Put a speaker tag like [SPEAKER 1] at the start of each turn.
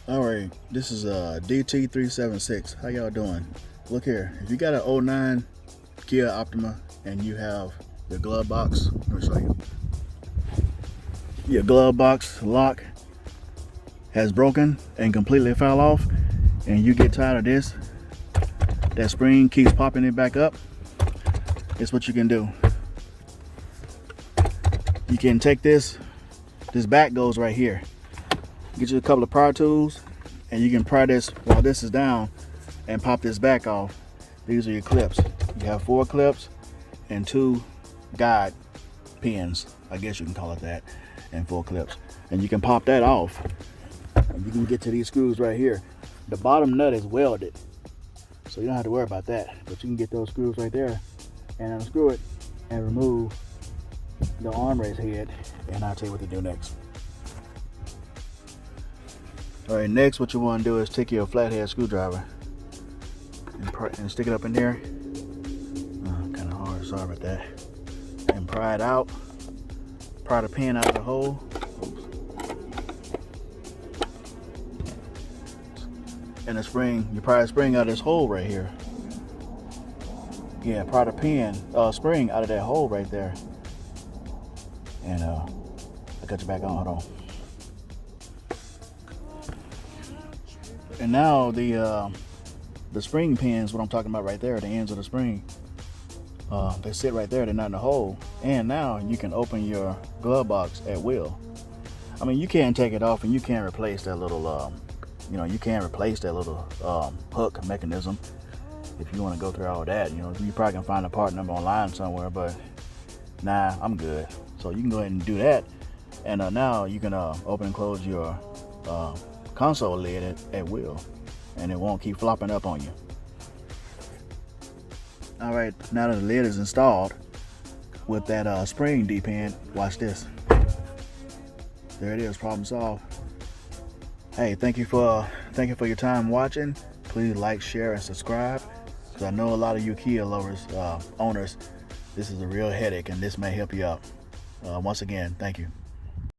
[SPEAKER 1] Alright, this is DT376. How y'all doing? Look here, if you got an '09 Kia Optima and you have your glove box, let me show you. Your glove box lock has broken and completely fell off, and you get tired of this, that spring keeps popping it back up. It's what you can do. You can take this back goes right here. Get you a couple of pry tools and you can pry this while this is down and pop this back off. These are your clips. You have 4 clips and 2 guide pins, I guess you can call it that, and 4 clips. And you can pop that off. And you can get to these screws right here. The bottom nut is welded, so you don't have to worry about that. But you can get those screws right there and unscrew it and remove the armrest head, and I'll tell you what to do next. Alright, next what you want to do is take your flathead screwdriver and stick it up in there. Kind of hard, sorry about that. And pry it out. Pry the pin out of the hole. And the spring, you pry the spring out of this hole right here. Yeah, pry the pin, spring out of that hole right there. And I got you back on, hold on. And now the spring pins, what I'm talking about right there, the ends of the spring, they sit right there, they're not in the hole. And now you can open your glove box at will. I mean, you can take it off and you can replace that little, you can replace that little hook mechanism if you want to go through all that. You probably can find a part number online somewhere, but nah, I'm good. So you can go ahead and do that. And now you can open and close your console lid at will, and it won't keep flopping up on you. Alright, now that the lid is installed with that spring D-pin, watch this. There it is, problem solved. Hey, thank you for your time watching. Please like, share, and subscribe, because I know a lot of you Kia lovers, owners, this is a real headache, and this may help you out. Once again, thank you.